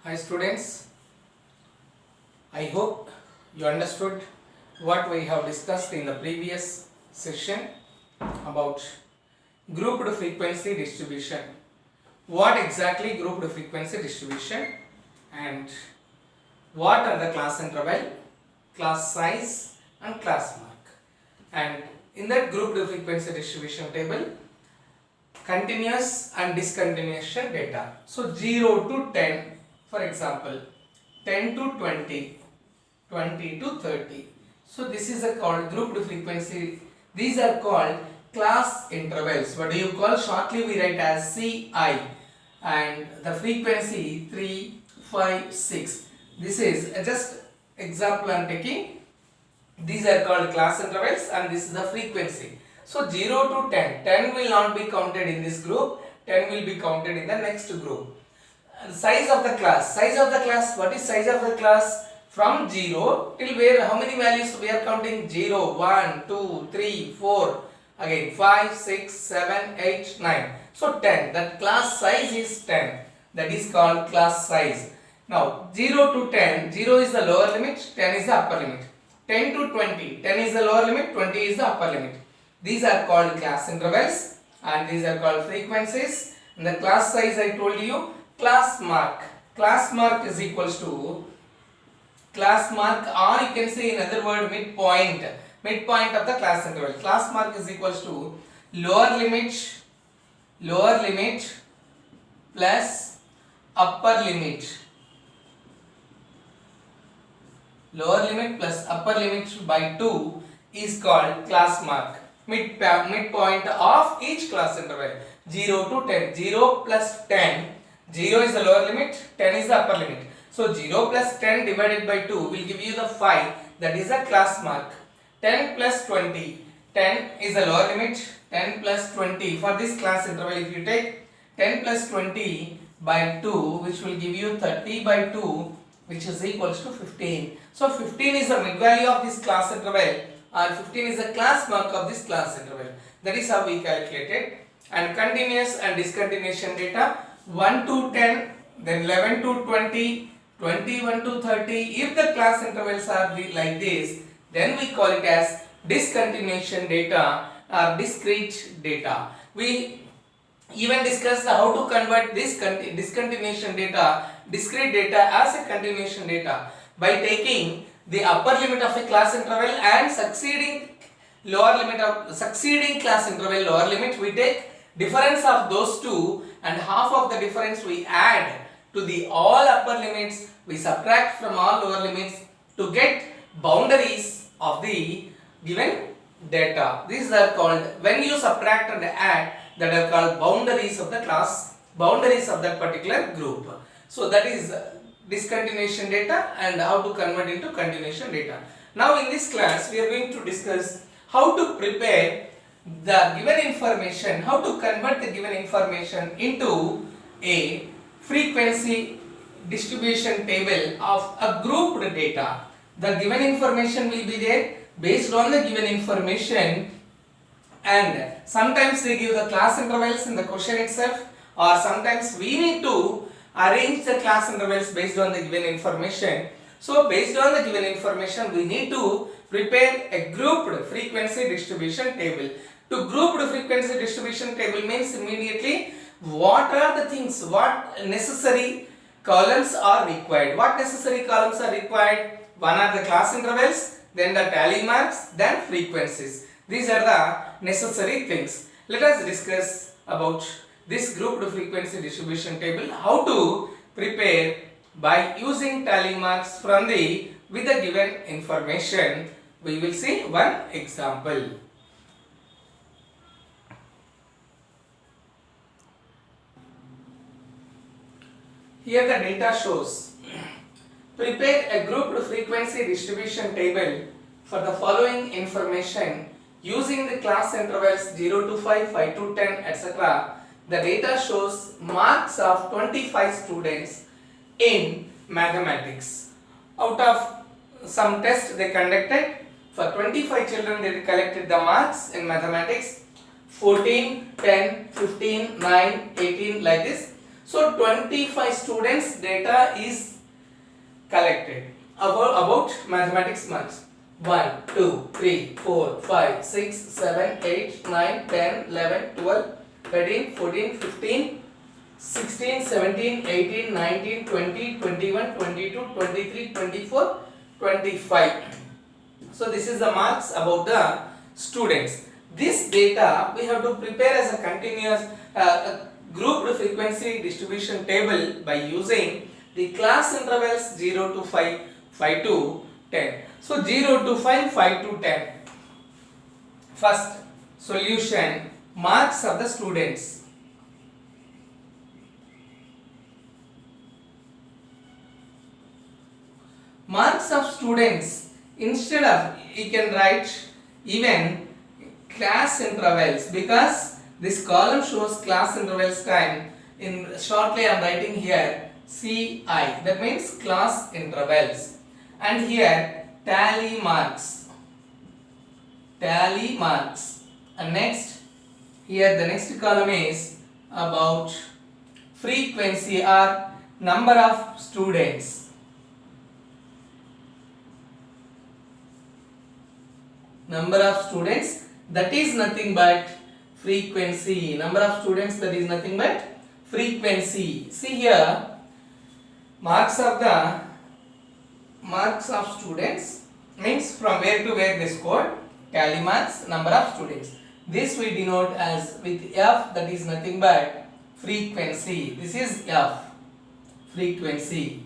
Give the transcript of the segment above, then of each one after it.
Hi students, I hope you understood what we have discussed in the previous session about grouped frequency distribution. What exactly grouped frequency distribution and what are the class interval, class size and class mark. And in that grouped frequency distribution table, continuous and discontinuation data. So 0 to 10, for example, 10 to 20, 20 to 30. So this is a called grouped frequency. These are called class intervals. What do you call? Shortly we write as CI. And the frequency 3, 5, 6. This is just example I am taking. These are called class intervals and this is the frequency. So 0 to 10. 10 will not be counted in this group. 10 will be counted in the next group. Size of the class. Size of the class. What is size of the class? From 0 till where? How many values we are counting? 0, 1, 2, 3, 4. Again 5, 6, 7, 8, 9. So 10. That class size is 10. That is called class size. Now 0 to 10. 0 is the lower limit. 10 is the upper limit. 10 to 20. 10 is the lower limit. 20 is the upper limit. These are called class intervals and these are called frequencies. And the class size I told you. Class mark. Class mark is equals to class mark, or you can say in other word midpoint. Midpoint of the class interval. Class mark is equals to lower limit plus upper limit. Lower limit plus upper limit by 2 is called class mark. Midpoint of each class interval. 0 to 10. 0 plus 10. 0 is the lower limit, 10 is the upper limit. So 0 plus 10 divided by 2 will give you the 5. That is the class mark. 10 plus 20. 10 is the lower limit. 10 plus 20. For this class interval, if you take 10 plus 20 by 2, which will give you 30 by 2, which is equals to 15. So 15 is the mid value of this class interval, or 15 is the class mark of this class interval. That is how we calculated. And continuous and discontinuation data 1 to 10, then 11 to 20, 21 to 30. If the class intervals are like this, then we call it as discontinuation data or discrete data. We even discussed how to convert this discontinuation data, discrete data as a continuation data by taking the upper limit of a class interval and succeeding class interval lower limit. We take difference of those two and half of the difference we add to the all upper limits, we subtract from all lower limits to get boundaries of the given data. These are called, when you subtract and add, that are called boundaries of the class, boundaries of that particular group. So that is discontinuation data and how to convert into continuation data. Now in this class we are going to discuss how to prepare the given information, how to convert the given information into a frequency distribution table of a grouped data. The given information will be there based on the given information, and sometimes they give the class intervals in the question itself, or sometimes we need to arrange the class intervals based on the given information. So based on the given information we need to prepare a grouped frequency distribution table. To grouped frequency distribution table means immediately what are the things, what necessary columns are required. What necessary columns are required? One are the class intervals, then the tally marks, then frequencies. These are the necessary things. Let us discuss about this grouped frequency distribution table, how to prepare by using tally marks from the with the given information. We will see one example. Here the data shows, prepare a grouped frequency distribution table for the following information using the class intervals 0 to 5, 5 to 10, etc. The data shows marks of 25 students in mathematics. Out of some test they conducted, for 25 children they collected the marks in mathematics, 14, 10, 15, 9, 18 like this. So 25 students data is collected about mathematics marks. 1, 2, 3, 4, 5, 6, 7, 8, 9, 10, 11, 12, 13, 14, 15, 16, 17, 18, 19, 20, 21, 22, 23, 24, 25. So this is the marks about the students. This data we have to prepare as a continuous grouped frequency distribution table by using the class intervals 0 to 5, 5 to 10. So 0 to 5, 5 to 10. First solution, marks of the students. Marks of students, instead of you can write even class intervals, because this column shows class intervals time. In shortly I am writing here CI, that means class intervals, and here tally marks, and next here the next column is about frequency or number of students. Number of students, that is nothing but frequency. Number of students, that is nothing but frequency. See here, marks of students means from where to where they scored. Tally marks, number of students. This we denote as with F, that is nothing but frequency. This is F, frequency.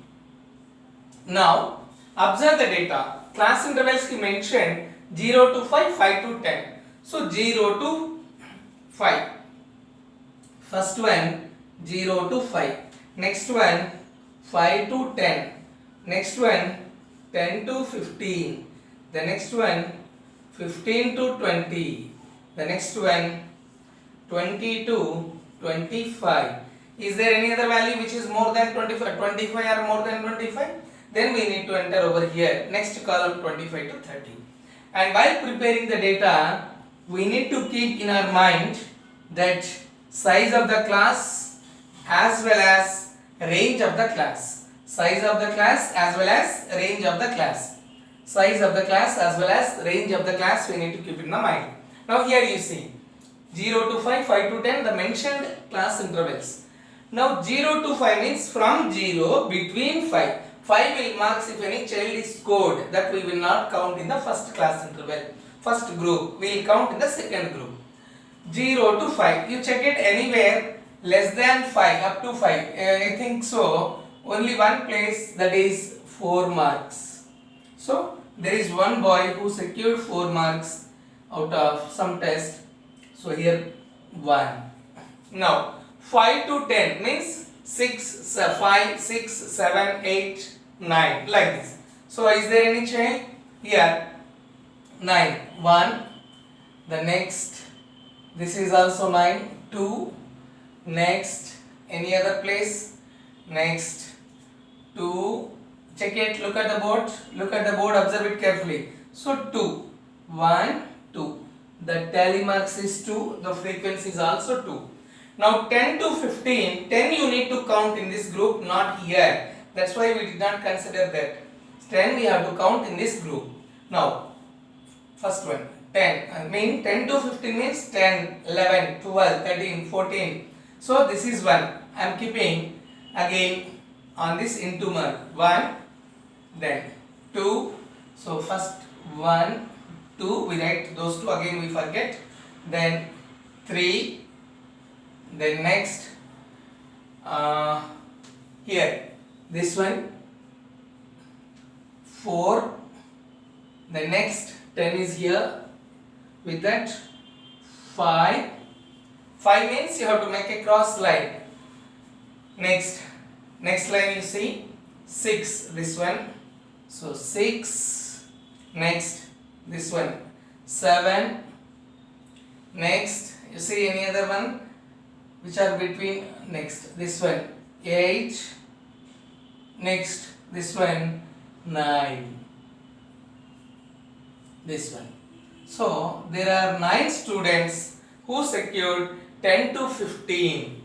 Now observe the data. Class intervals he mentioned 0 to 5, 5 to 10. So 0 to 5. First one 0 to 5. Next one 5 to 10. Next one 10 to 15. The next one 15 to 20. The next one 20 to 25. Is there any other value which is more than 25? 25 or more than 25? Then we need to enter over here. Next column 25 to 30. And while preparing the data, we need to keep in our mind that size of the class as well as range of the class. Size of the class as well as range of the class. Size of the class as well as range of the class we need to keep in the mind. Now here you see 0 to 5, 5 to 10, the mentioned class intervals. Now 0 to 5 means from 0 between 5. 5 will marks if any child is scored, that we will not count in the first class interval, first group, we will count in the second group. 0 to 5, you check it anywhere less than 5 up to 5, I think so, only one place, that is 4 marks. So there is one boy who secured 4 marks out of some test, so here 1. Now 5 to 10 means 5, 6, 7, 8, 9, like this. So is there any child? Here 9, 1. The next, this is also 9, 2. Next, any other place? Next 2. Check it, look at the board, observe it carefully. So 2, 1, 2. The tally marks is 2, the frequency is also 2. Now 10 to 15, 10 you need to count in this group, not here. That's why we did not consider that. 10 we have to count in this group. Now, first one, 10. I mean 10 to 15 means 10, 11, 12, 13, 14. So this is 1. I am keeping again on this into mark. 1, then 2. So first 1, 2, we write those two, again we forget. Then 3. Then next here this one 4. The next 10 is here, with that 5. 5 means you have to make a cross line. Next line you see 6, this one, so 6. Next this one 7. Next you see any other one which are between, next this one 8. Next this one 9, this one. So there are 9 students who secured 10 to 15.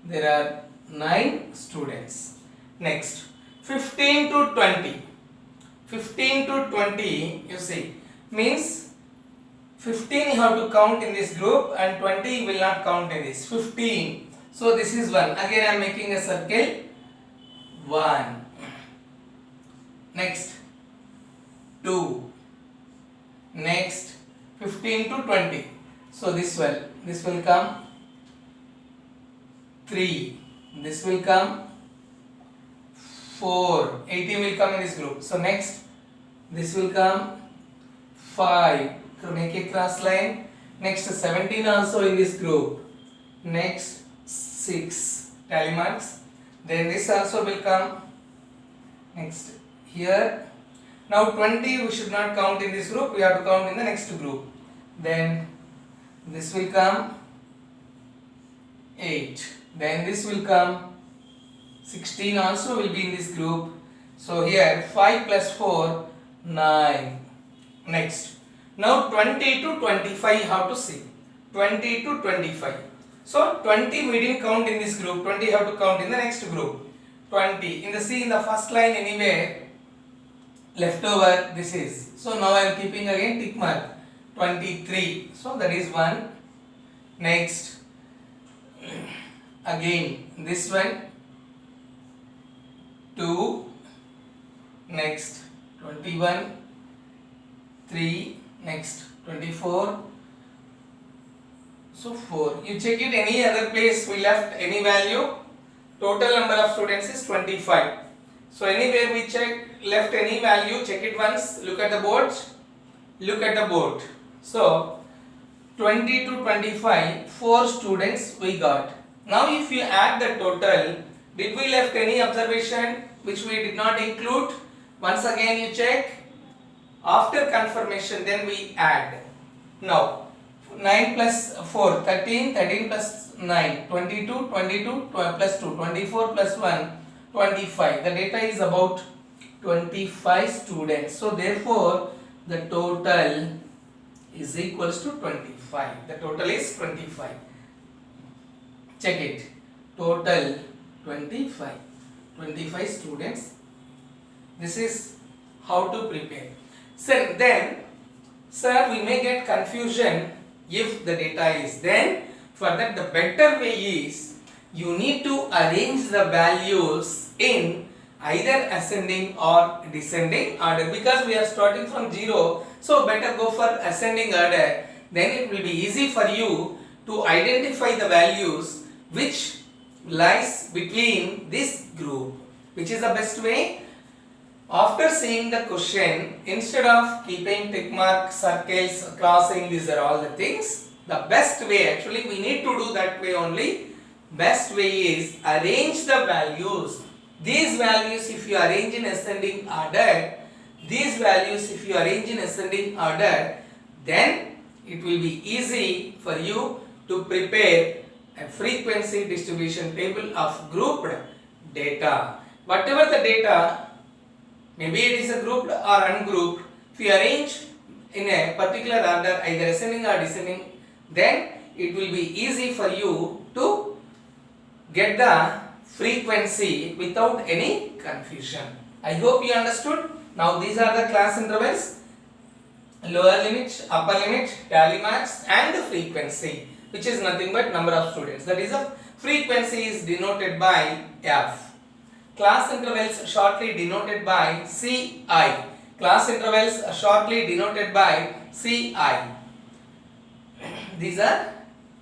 there are 9 students. Next, 15 to 20. 15 to 20, you see, means 15 you have to count in this group and 20 will not count in this. 15. So this is 1. Again I am making a circle. 1. Next, 2. Next, 15 to 20. So this will come 3. This will come 4. 18 will come in this group. So next, this will come 5. So make a cross line. Next, 17 also in this group. Next, 6 tally marks. Then this also will come. Next, here. Now 20 we should not count in this group. We have to count in the next group. Then this will come 8. Then this will come 16 also will be in this group. So here 5 plus 4, 9. Next, now 20 to 25 how to see. 20 to 25. So 20 we didn't count in this group. 20 have to count in the next group. 20 in the first line anyway left over this is. So now I am keeping again tick mark. 23. So that is 1. Next, again this one 2. Next 21. 3. Next 24. So 4. You check it any other place we left any value. Total number of students is 25. So anywhere we left any value, check it once. Look at the board. Look at the board. So 20 to 25, 4 students we got. Now if you add the total, did we left any observation which we did not include? Once again you check. After confirmation then we add. Now 9 plus 4, 13, 13 plus 9, 22, 22 plus 2, 24 plus 1, 25. The data is about 25 students. So therefore the total is equals to 25. The total is 25. Check it. Total 25. 25 students. This is how to prepare. So then, sir, we may get confusion if the data is. Then for that the better way is you need to arrange the values in either ascending or descending order, because we are starting from 0. So better go for ascending order. Then it will be easy for you to identify the values which lies between this group. Which is the best way? After seeing the question, instead of keeping tick mark, circles, crossing, these are all the things. The best way, actually we need to do that way only. Best way is arrange the values. These values if you arrange in ascending order, these values if you arrange in ascending order, then it will be easy for you to prepare a frequency distribution table of grouped data. Whatever the data, maybe it is a grouped or ungrouped, if you arrange in a particular order, either ascending or descending, then it will be easy for you to get the frequency without any confusion. I hope you understood. Now these are the class intervals: lower limit, upper limit, tally marks and the frequency, which is nothing but number of students. That is, a frequency is denoted by F. Class intervals shortly denoted by Ci. Class intervals shortly denoted by Ci. These are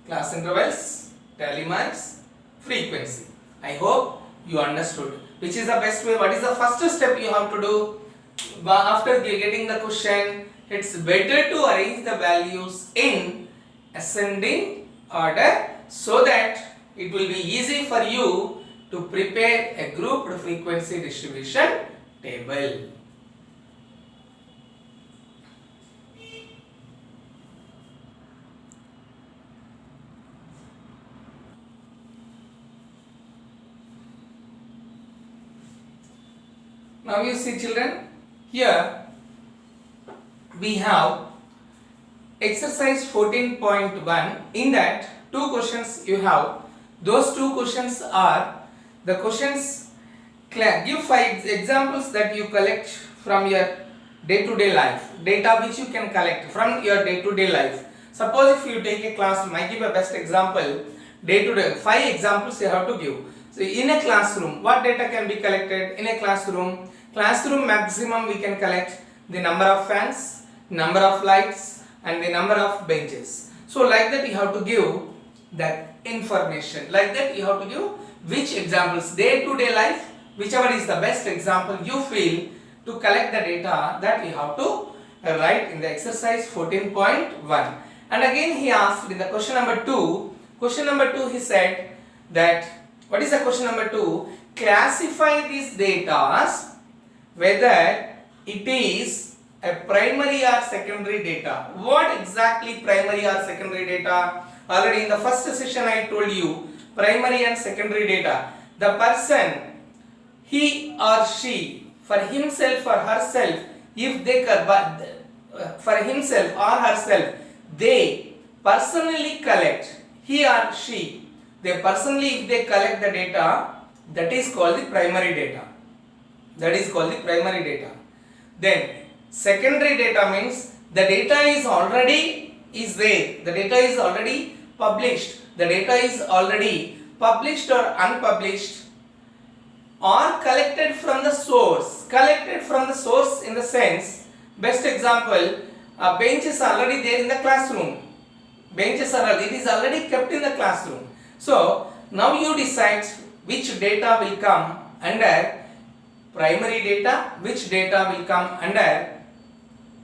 class intervals, tally marks, frequency. I hope you understood. Which is the best way? What is the first step you have to do? After getting the question, it's better to arrange the values in ascending order so that it will be easy for you to prepare a grouped frequency distribution table. Now you see, children, here we have exercise 14.1. In that, two questions you have. Those two questions are the questions. Give 5 examples that you collect from your day-to-day life, data which you can collect from your day-to-day life. Suppose if you take a classroom, I give a best example, day-to-day, 5 examples you have to give. So in a classroom, what data can be collected in a classroom? Classroom maximum we can collect the number of fans, number of lights and the number of benches. So like that you have to give that information. Like that you have to give which examples, day-to-day life, whichever is the best example you feel to collect the data, that you have to write in the exercise 14.1. And again he asked in the question number 2, he said that, what is the question number 2? Classify these data whether it is a primary or secondary data. What exactly primary or secondary data? Already in the first session I told you, primary and secondary data. The person, he or she, for himself or herself, if they for himself or herself, they personally collect, he or she, they personally if they collect the data, that is called the primary data. That is called the primary data. Then secondary data means the data is already is there. The data is already published. The data is already published or unpublished, or collected from the source. Collected from the source in the sense, best example, a bench is already there in the classroom. Benches are already, it is already kept in the classroom. So now you decide which data will come under primary data, which data will come under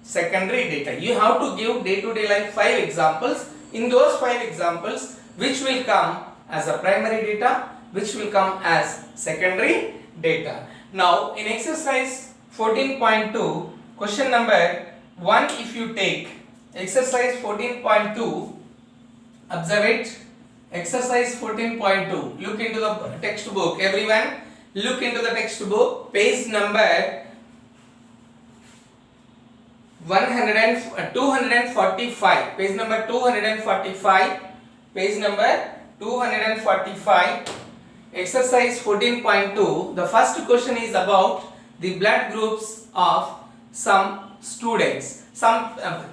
secondary data. You have to give day-to-day life 5 examples. In those 5 examples, which will come as a primary data, which will come as secondary data. Now in exercise 14.2, question number 1, if you take exercise 14.2, observe it. Exercise 14.2, look into the textbook. Everyone look into the textbook, page number 245, page number 245, page number 245, exercise 14.2. The first question is about the blood groups of some students, some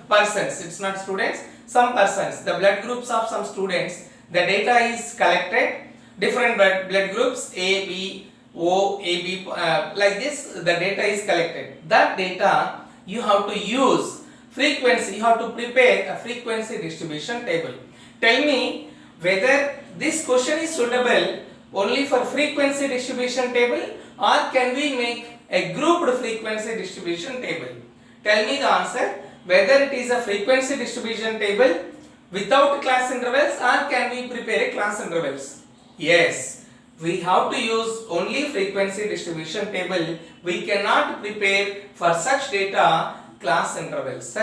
persons, it's not students, some persons, the blood groups of some students. The data is collected, different blood groups A, B, O, A, B, like this the data is collected. That data you have to use frequency, you have to prepare a frequency distribution table. Tell me whether this question is suitable only for frequency distribution table, or can we make a grouped frequency distribution table? Tell me the answer, whether it is a frequency distribution table without class intervals, or can we prepare a class intervals? Yes, we have to use only frequency distribution table. We cannot prepare for such data class intervals,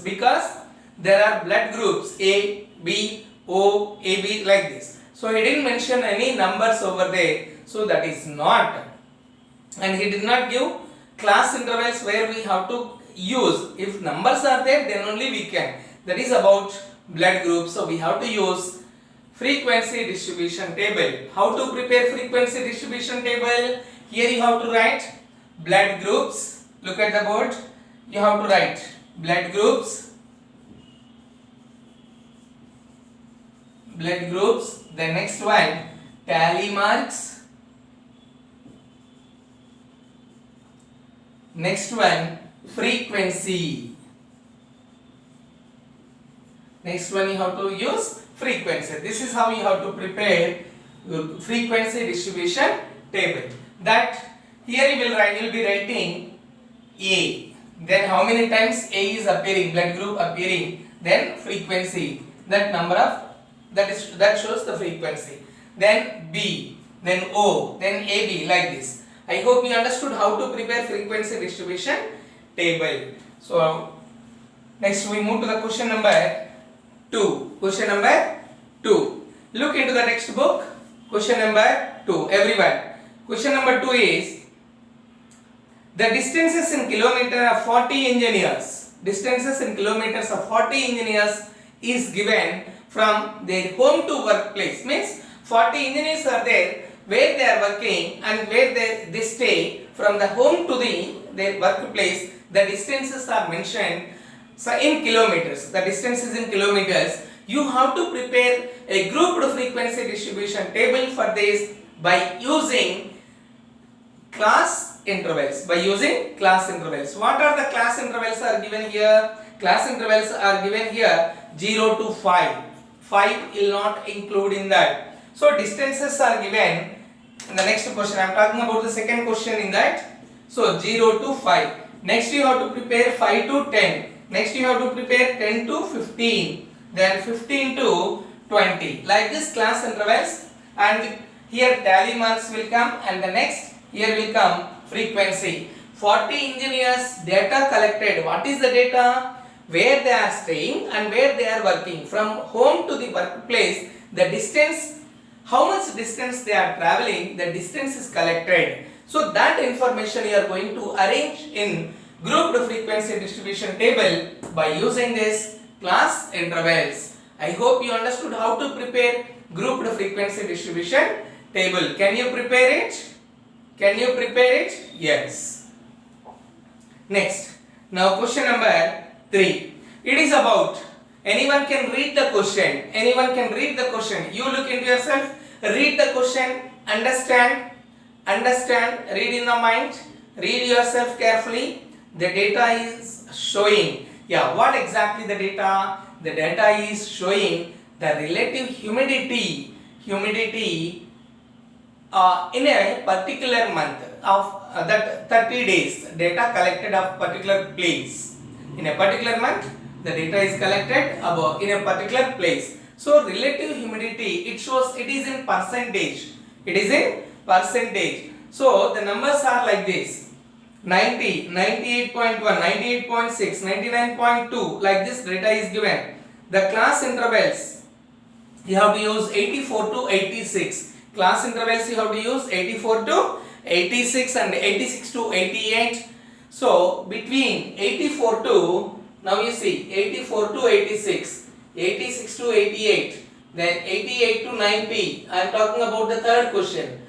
because there are blood groups A, B, O, A, B, like this. So he didn't mention any numbers over there, so that is not, and he did not give class intervals where we have to use. If numbers are there, then only we can. That is about blood groups. So we have to use frequency distribution table. How to prepare frequency distribution table? Here you have to write blood groups. Look at the board. You have to write blood groups. The next one, tally marks. Next one, frequency. Next one you have to use frequency. This is how you have to prepare your frequency distribution table. That here you will be writing A. Then how many times A is appearing, blood group appearing, then frequency, that number of, that shows the frequency. Then B, then O, then AB, like this. I hope you understood how to prepare frequency distribution table. So next we move to the question number 2. Question number 2. Look into the textbook. Question number 2. Everyone. Question number 2 is the distances in kilometers of 40 engineers. Distances in kilometers of 40 engineers is given from their home to workplace. Means 40 engineers are there where they are working and where they stay from the home to their workplace. The distances are mentioned so in kilometers. The distance is in kilometers. You have to prepare a grouped frequency distribution table for this by using class intervals. What are the class intervals are given here? Class intervals are given here 0 to 5. 5 will not include in that. So distances are given in the next question. I am talking about the second question in that. So 0 to 5. Next you have to prepare 5 to 10. Next you have to prepare 10 to 15. Then 15 to 20. Like this class intervals, and here tally marks will come, and the next here will come frequency. 40 engineers data collected. What is the data? Where they are staying and where they are working. From home to the workplace, the distance, how much distance they are traveling, the distance is collected. So that information you are going to arrange in grouped frequency distribution table by using this class intervals. I hope you understood how to prepare grouped frequency distribution table. Can you prepare it? Can you prepare it? Yes. Next, now question number 3. It is about, anyone can read the question. Anyone can read the question. You look into yourself, read the question, understand, read in the mind, read yourself carefully. The data is showing. Yeah, what exactly the data? The data is showing the relative humidity in a particular month of that 30 days. Data collected of particular place. In a particular month, the data is collected about in a particular place. So relative humidity, it shows, it is in percentage. It is in percentage. So the numbers are like this. 90, 98.1, 98.6, 99.2, like this data is given. The class intervals, you have to use 84 to 86. Class intervals you have to use 84 to 86 and 86 to 88. So between 84 to, now you see 84 to 86, 86 to 88, then 88 to 90. I am talking about the third question.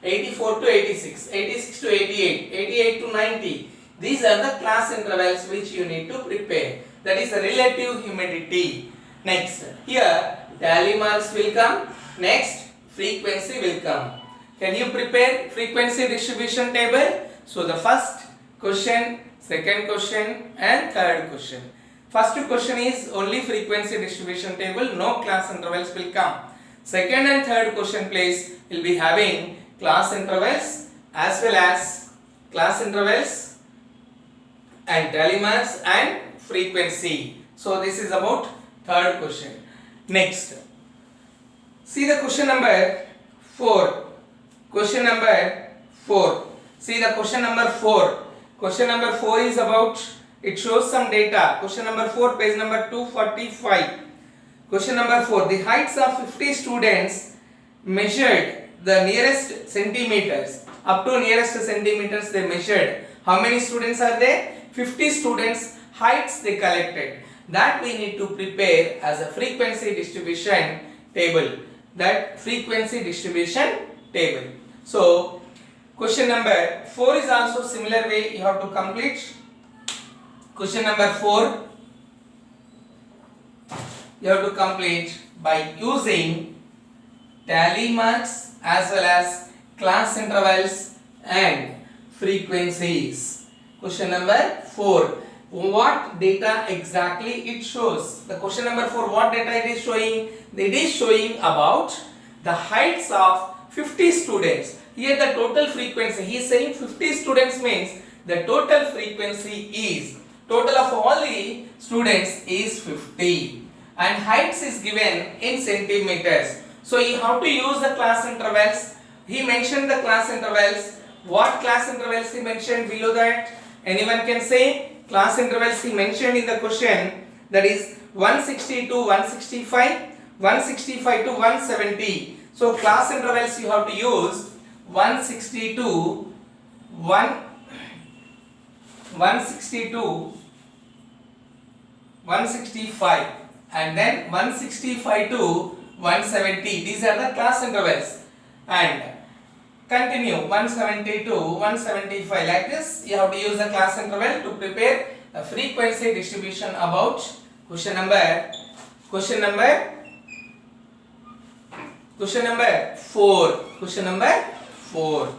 84 to 86, 86 to 88, 88 to 90. These are the class intervals which you need to prepare. That is the relative humidity. Next, here tally marks will come. Next, frequency will come. Can you prepare frequency distribution table? So the first question, second question and third question. First question is only frequency distribution table, no class intervals will come. Second and third question place will be having class intervals as well as class intervals and tally marks and frequency. So this is about third question. Next, see the question number 4. Question number 4. See the question number 4. Question number 4 is about, it shows some data. Question number 4, page number 245. Question number 4. The heights of 50 students measured the nearest centimeters. Up to nearest centimeters they measured. How many students are there? 50 students heights they collected. That we need to prepare as a frequency distribution table. That frequency distribution table. So question number 4 is also similar way you have to complete. Question number 4 you have to complete by using tally marks as well as class intervals and frequencies. Question number 4. What data exactly it shows? The question number 4, what data it is showing? It is showing about the heights of 50 students. Here the total frequency, he is saying 50 students means the total frequency is, total of all the students is 50. And heights is given in centimeters. So you have to use the class intervals. He mentioned the class intervals. What class intervals he mentioned below that? Anyone can say? Class intervals he mentioned in the question, that is 160 to 165, 165 to 170. So class intervals you have to use 160 to 160 to 165 and then 165 to 170. These are the class intervals. And continue 170 to 175 like this. You have to use the class interval to prepare a frequency distribution about question number 4. Question number 4.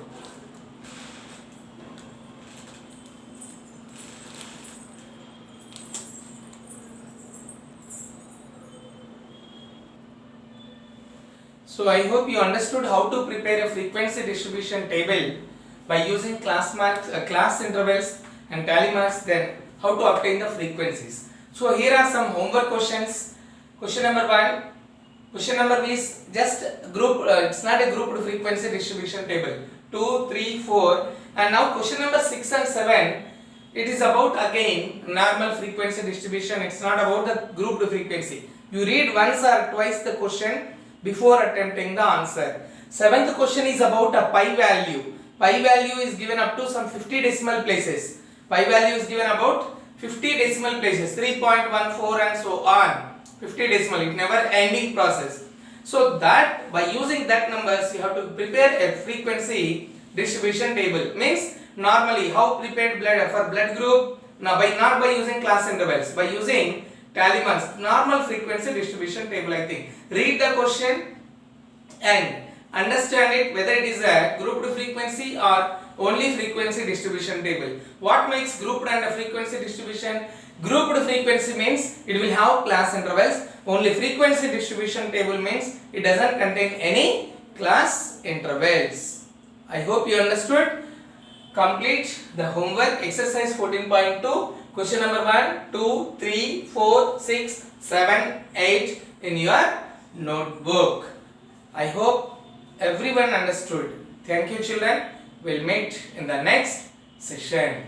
So I hope you understood how to prepare a frequency distribution table by using class intervals and tally marks, then how to obtain the frequencies. So here are some homework questions. Question number 1. Question number is just group, it's not a grouped frequency distribution table. 2, 3, 4 and now question number 6 and 7. It is about again normal frequency distribution. It's not about the grouped frequency. You read once or twice the question before attempting the answer. 7th question is about a pi value. Pi value is given up to some 50 decimal places. Pi value is given about 50 decimal places, 3.14 and so on. 50 decimal, it never ending process. So that by using that numbers you have to prepare a frequency distribution table. Means normally how prepared blood for blood group, now not by using class intervals, by using tally marks, normal frequency distribution table. I think read the question and understand it whether it is a grouped frequency or only frequency distribution table. What makes grouped and a frequency distribution? Grouped frequency means it will have class intervals. Only frequency distribution table means it doesn't contain any class intervals. I hope you understood. Complete the homework exercise 14.2. Question number 1, 2, 3, 4, 6, 7, 8 in your notebook. I hope everyone understood. Thank you children. We'll meet in the next session.